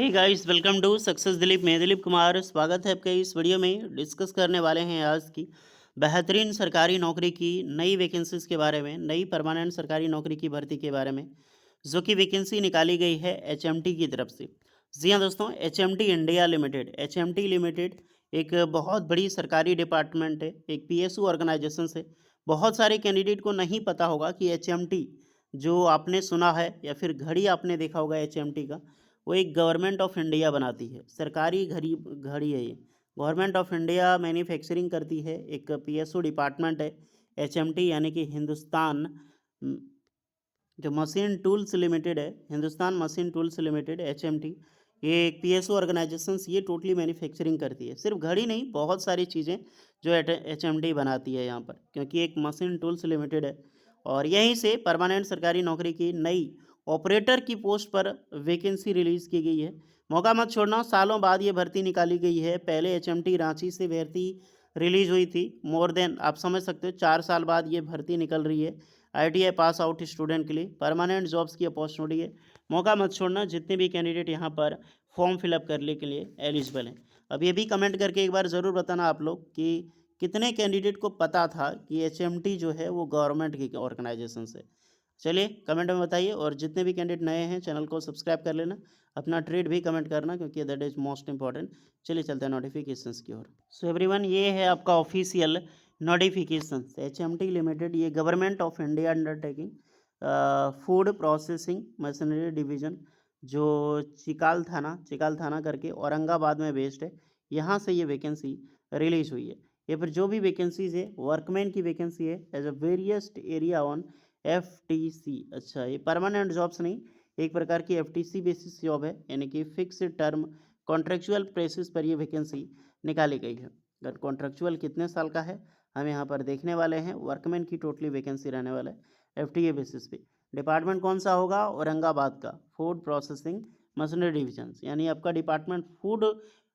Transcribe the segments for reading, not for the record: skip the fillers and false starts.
Hey guys, welcome to success Dilip. मैं दिलीप कुमार, स्वागत है आपका इस वीडियो में। डिस्कस करने वाले हैं आज की बेहतरीन सरकारी नौकरी की नई वैकेंसीज के बारे में, नई परमानेंट सरकारी नौकरी की भर्ती के बारे में, जो कि वैकेंसी निकाली गई है एचएमटी की तरफ से। जी हाँ दोस्तों, HMT India limited, HMT limited एक बहुत बड़ी सरकारी डिपार्टमेंट है, एक पीएसयू ऑर्गेनाइजेशन से। बहुत सारे कैंडिडेट को नहीं पता होगा कि एचएमटी, जो आपने सुना है या फिर घड़ी आपने देखा होगा एचएमटी का, वो एक गवर्नमेंट ऑफ इंडिया बनाती है, सरकारी घड़ी घड़ी है ये। गवर्नमेंट ऑफ इंडिया मैन्युफैक्चरिंग करती है, एक पीएसओ डिपार्टमेंट है एचएमटी, यानी कि हिंदुस्तान जो मशीन टूल्स लिमिटेड है, Hindustan machine tools limited HMT, ये एक पीएसओ ऑर्गेनाइजेशंस, ये टोटली मैन्युफैक्चरिंग करती है। सिर्फ घड़ी नहीं, बहुत सारी चीज़ें जो एचएमटी बनाती है यहाँ पर, क्योंकि एक मशीन टूल्स लिमिटेड है। और यहीं से परमानेंट सरकारी नौकरी की नई ऑपरेटर की पोस्ट पर वैकेंसी रिलीज़ की गई है। मौका मत छोड़ना, सालों बाद ये भर्ती निकाली गई है। पहले एचएमटी रांची से भर्ती रिलीज़ हुई थी, मोर देन आप समझ सकते हो 4 साल बाद ये भर्ती निकल रही है आईटीआई पास आउट स्टूडेंट के लिए। परमानेंट जॉब्स की अपॉर्चुनिटी है, मौका मत छोड़ना। जितने भी कैंडिडेट यहाँ पर फॉर्म फिलअप करने के लिए एलिजिबल हैं। अब ये भी कमेंट करके एक बार ज़रूर बताना आप लोग कि कितने कैंडिडेट को पता था कि एचएमटी जो है वो गवर्नमेंट की ऑर्गेनाइजेशन से। चलिए कमेंट में बताइए, और जितने भी कैंडिडेट नए हैं चैनल को सब्सक्राइब कर लेना, अपना ट्रेड भी कमेंट करना, क्योंकि दैट इज़ मोस्ट इंपॉर्टेंट। चलिए चलते हैं नोटिफिकेशंस की ओर। सो एवरीवन, ये है आपका ऑफिशियल नोटिफिकेशन। एचएमटी लिमिटेड, ये government of India undertaking, food processing machinery division, जो चिकाल थाना करके औरंगाबाद में बेस्ड है, यहाँ से ये वैकेंसी रिलीज हुई है। ये फिर जो भी वैकेंसीज है वर्कमैन की वैकेंसी है as a various area on FTC. अच्छा, ये परमानेंट जॉब्स नहीं, एक प्रकार की एफटीसी बेसिस जॉब है, यानी कि फिक्स टर्म कॉन्ट्रेक्चुअल बेसिस पर ये वैकेंसी निकाली गई है। अगर कॉन्ट्रेक्चुअल कितने साल का है हम यहाँ पर देखने वाले हैं। वर्कमैन की टोटली वैकेंसी रहने वाला है एफटीए बेसिस पे। डिपार्टमेंट कौन सा होगा? औरंगाबाद का फूड प्रोसेसिंग मशीनरी डिवीजन, यानी आपका डिपार्टमेंट फूड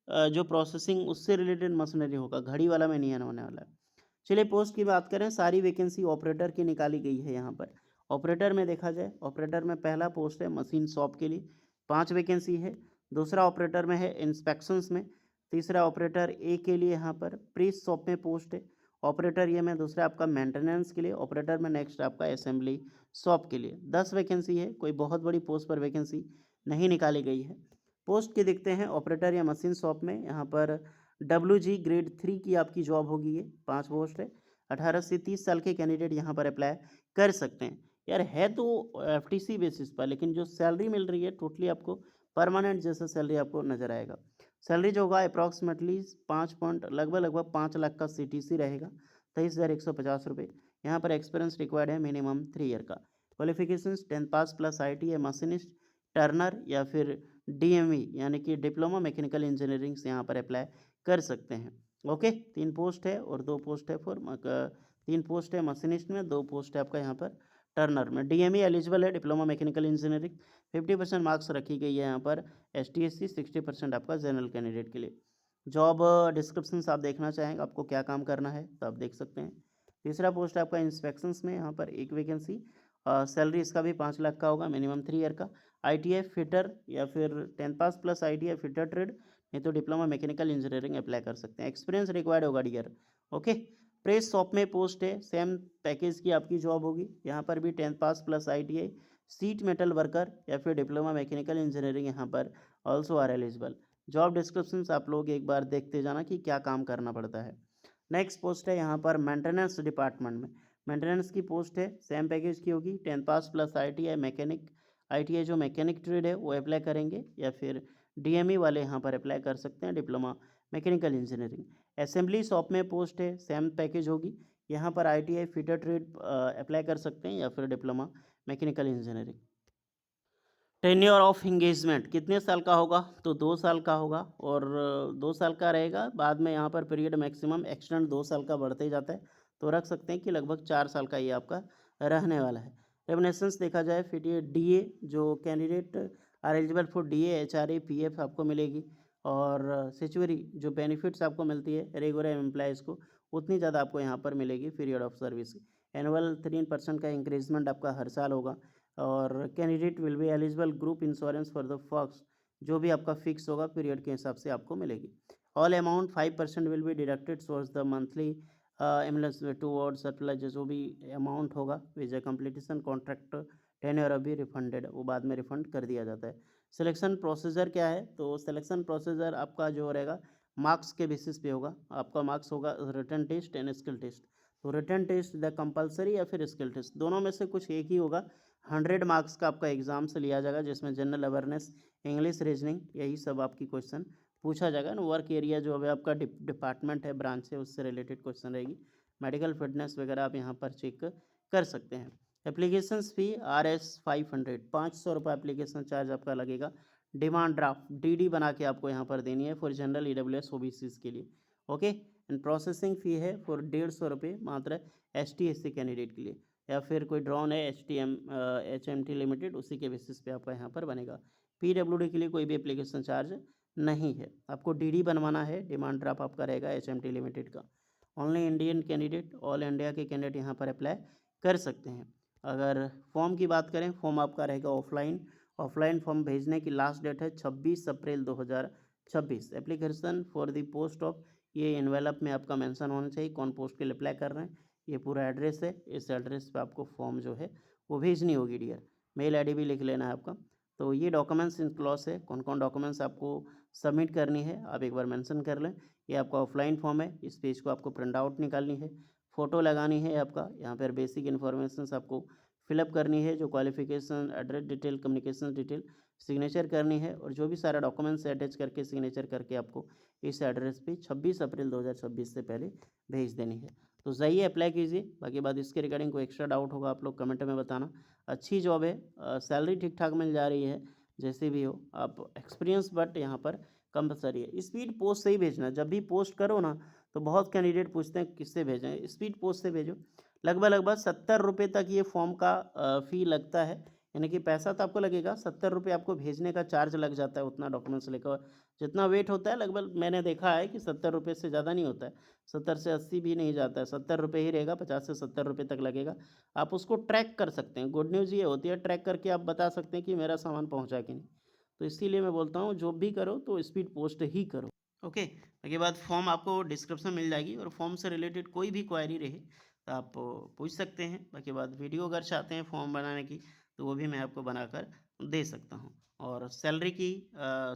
जो प्रोसेसिंग उससे रिलेटेड मशीनरी होगा, घड़ी वाला में नहीं होने वाला है। चलिए पोस्ट की बात करें, सारी वैकेंसी ऑपरेटर की निकाली गई है यहाँ पर। ऑपरेटर में देखा जाए, ऑपरेटर में पहला पोस्ट है मशीन शॉप के लिए, 5 वैकेंसी है। दूसरा ऑपरेटर में है इंस्पेक्शंस में। तीसरा ऑपरेटर ए के लिए यहाँ पर प्रेस शॉप में पोस्ट है। ऑपरेटर ये में दूसरा आपका मेंटेनेंस के लिए। ऑपरेटर में नेक्स्ट आपका असेंबली शॉप के लिए। 10 वैकेंसी है, कोई बहुत बड़ी पोस्ट पर वैकेंसी नहीं निकाली गई है। पोस्ट के देखते हैं, ऑपरेटर या मशीन शॉप में यहाँ पर WG ग्रेड 3 की आपकी जॉब होगी। ये 5 पोस्ट है। 18 से 30 साल के कैंडिडेट यहाँ पर अप्लाई कर सकते हैं। यार है तो एफटीसी बेसिस पर, लेकिन जो सैलरी मिल रही है टोटली आपको परमानेंट जैसा सैलरी आपको नजर आएगा। सैलरी जो होगा अप्रॉक्सीमेटली 5 पॉइंट लगभग 5 लाख का सीटीसी रहेगा, 23,150 रुपये। यहाँ पर एक्सपीरियंस रिक्वायर्ड है मिनिमम 3 ईयर का। क्वालिफिकेशन 10 पास प्लस IT है, मशीनिस्ट, टर्नर या फिर DME यानी कि डिप्लोमा मैकेनिकल इंजीनियरिंग से यहाँ पर अप्लाई कर सकते हैं। ओके, 3 पोस्ट है और 2 पोस्ट है 3 पोस्ट है मशीनिस्ट में, 2 पोस्ट है आपका यहाँ पर टर्नर में। DME एलिजिबल है, डिप्लोमा मैकेनिकल इंजीनियरिंग। 50% मार्क्स रखी गई है यहाँ पर ST/SC, 60% आपका जनरल कैंडिडेट के लिए। जॉब डिस्क्रिप्शन आप देखना चाहेंगे आपको क्या काम करना है तो आप देख सकते हैं। तीसरा पोस्ट है आपका इंस्पेक्शंस में, यहाँ पर एक वैकेंसी। सैलरी इसका भी 5 लाख का होगा, मिनिमम 3 ईयर का। ITI फिटर या फिर 10 pass plus ITI fitter trade, नहीं तो डिप्लोमा मैकेनिकल इंजीनियरिंग अप्लाई कर सकते हैं। एक्सपीरियंस रिक्वायर्ड होगा डियर। ओके, प्रेस शॉप में पोस्ट है, सेम पैकेज की आपकी जॉब होगी। यहाँ पर भी 10 pass plus ITI, sheet metal worker या फिर डिप्लोमा मैकेनिकल इंजीनियरिंग यहाँ पर also are eligible. Job description आप लोग एक बार देखते जाना कि क्या काम करना पड़ता है। नेक्स्ट पोस्ट है यहाँ पर मेंटेनेंस डिपार्टमेंट में। मेंटेनेंस की पोस्ट है, सेम पैकेज की होगी, 10 pass plus ITI mechanic, ITI जो मैकेनिक ट्रेड है वो अप्लाई करेंगे, या फिर DME वाले यहाँ पर अप्लाई कर सकते हैं, diploma mechanical engineering. Assembly shop में पोस्ट है, सेम पैकेज होगी। यहाँ पर ITI फिटर ट्रेड अप्लाई कर सकते हैं या फिर diploma mechanical engineering. Tenure of engagement कितने साल का होगा? तो 2 साल का होगा, और 2 साल का रहेगा। बाद में यहाँ पर पीरियड मैक्सिमम एक्सटेंड 2 साल का बढ़ते जाता है, तो रख सकते हैं कि लगभग 4 साल का ये आपका रहने वाला है। रेमुनेशंस देखा जाए, फिर ये DA जो candidate are eligible for DA HRA PF आपको मिलेगी, और सिचुअरी जो बेनिफिट्स आपको मिलती है रेगुलर एम्प्लॉयज़ को, उतनी ज़्यादा आपको यहाँ पर मिलेगी पीरियड ऑफ सर्विस। एनुअल 3% का इंक्रीजमेंट आपका हर साल होगा, और candidate will be eligible group insurance for the first जो भी आपका फिक्स होगा पीरियड के हिसाब से आपको मिलेगी। All amount 5% will be deducted towards the monthly ambulance towards supply, जो भी अमाउंट होगा विद कंप्लीटेशन कॉन्ट्रैक्ट टेन्योर अभी रिफंडेड, वो बाद में रिफंड कर दिया जाता है। सिलेक्शन प्रोसीजर क्या है, तो सिलेक्शन प्रोसीजर आपका जो रहेगा मार्क्स के बेसिस पे होगा। आपका मार्क्स होगा written test and skill test. तो रिटन टेस्ट द कंपलसरी या फिर स्किल टेस्ट, दोनों में से कुछ एक ही होगा। 100 मार्क्स का आपका एग्जाम से लिया जाएगा, जिसमें जनरल अवेयरनेस, इंग्लिश, रीजनिंग, यही सब आपकी क्वेश्चन पूछा जाएगा। ना वर्क एरिया जो है आपका डिपार्टमेंट है, ब्रांच है, उससे रिलेटेड क्वेश्चन रहेगी। मेडिकल फिटनेस वगैरह आप यहाँ पर चेक कर सकते हैं। एप्लीकेशन फ़ी RS 500, 500 रुपये एप्लीकेशन चार्ज आपका लगेगा। डिमांड ड्राफ्ट DD बना के आपको यहाँ पर देनी है फॉर जनरल EWS OBCs के लिए। ओके, एंड प्रोसेसिंग फ़ी है फॉर 150 रुपये मात्र ST SC कैंडिडेट के लिए, या फिर कोई ड्रॉन है HMT लिमिटेड, उसी के बेसिस पे आपका यहाँ पर बनेगा। PWD के लिए कोई भी एप्लीकेशन चार्ज नहीं है। आपको DD बनवाना है, डिमांड ड्राफ्ट आपका रहेगा HMT लिमिटेड का। Only Indian candidate, all India के कैंडिडेट यहाँ पर अप्लाई कर सकते हैं। अगर फॉर्म की बात करें, फॉर्म आपका रहेगा ऑफलाइन। ऑफलाइन फॉर्म भेजने की लास्ट डेट है 26 अप्रैल 2026। Application for the post of, ये एनवेलप में आपका मेंशन होना चाहिए कौन पोस्ट के लिए अप्लाई कर रहे हैं। ये पूरा एड्रेस है, इस एड्रेस पे आपको फॉर्म जो है वो भेजनी होगी डियर। मेल ID भी लिख लेना है आपका। तो ये डॉक्यूमेंट्स इनक्लॉस है, कौन कौन डॉक्यूमेंट्स आपको सबमिट करनी है आप एक बार मेंशन कर लें। ये आपका ऑफलाइन फॉर्म है, इस पेज को आपको प्रिंट आउट निकालनी है, फ़ोटो लगानी है आपका, यहाँ पर बेसिक इन्फॉर्मेशन आपको फिलअप करनी है, जो qualification, address detail, communication detail, signature करनी है, और जो भी सारा डॉक्यूमेंट्स अटैच करके सिग्नेचर करके आपको इस एड्रेस पे 26 अप्रैल 2026 से पहले भेज देनी है। तो जाइए अप्लाई कीजिए। बाकी बात इसके रिगार्डिंग कोई एक्स्ट्रा डाउट होगा आप लोग कमेंट में बताना। अच्छी जॉब है, सैलरी ठीक ठाक मिल जा रही है, जैसे भी हो आप एक्सपीरियंस, बट यहाँ पर कंपलसरी है। स्पीड पोस्ट से ही भेजना, जब भी पोस्ट करो ना तो बहुत कैंडिडेट पूछते हैं किससे भेजें, स्पीड पोस्ट से भेजो। लगभग 70 रुपये तक ये फॉर्म का फ़ी लगता है, यानी कि पैसा तो आपको लगेगा, 70 रुपये आपको भेजने का चार्ज लग जाता है, उतना डॉक्यूमेंट्स लेकर जितना वेट होता है। लगभग मैंने देखा है कि 70 रुपये से ज़्यादा नहीं होता है, 70 से 80 भी नहीं जाता है, 70 रुपये ही रहेगा, 50 से 70 रुपये तक लगेगा। आप उसको ट्रैक कर सकते हैं। गुड न्यूज़ ये होती है, ट्रैक करके आप बता सकते हैं कि मेरा सामान पहुँचा कि नहीं। तो इसीलिए मैं बोलता हूँ जो भी करो तो स्पीड पोस्ट ही करो। ओके, उसके बाद फॉर्म आपको डिस्क्रिप्शन मिल जाएगी, और फॉर्म से रिलेटेड कोई भी क्वेरी रहे तो आप पूछ सकते हैं। बाकी बात वीडियो अगर चाहते हैं फॉर्म बनाने की तो वो भी मैं आपको बनाकर दे सकता हूँ। और सैलरी की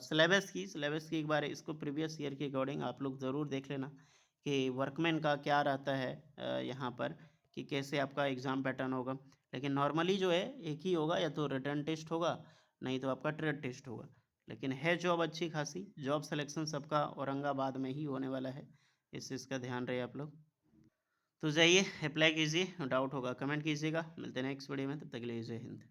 सिलेबस की एक बार इसको प्रीवियस ईयर के अकॉर्डिंग आप लोग ज़रूर देख लेना कि वर्कमैन का क्या रहता है यहाँ पर, कि कैसे आपका एग्ज़ाम पैटर्न होगा। लेकिन नॉर्मली जो है एक ही होगा, या तो रिटन टेस्ट होगा, नहीं तो आपका ट्रेड टेस्ट होगा। लेकिन है जॉब अच्छी खासी, जॉब सिलेक्शन सबका औरंगाबाद में ही होने वाला है, इस चीज़ का ध्यान रहे आप लोग। तो जाइए अप्लाई कीजिए, डाउट होगा कमेंट कीजिएगा। मिलते हैं नेक्स्ट वीडियो में, तब तक के लिए जय हिंद।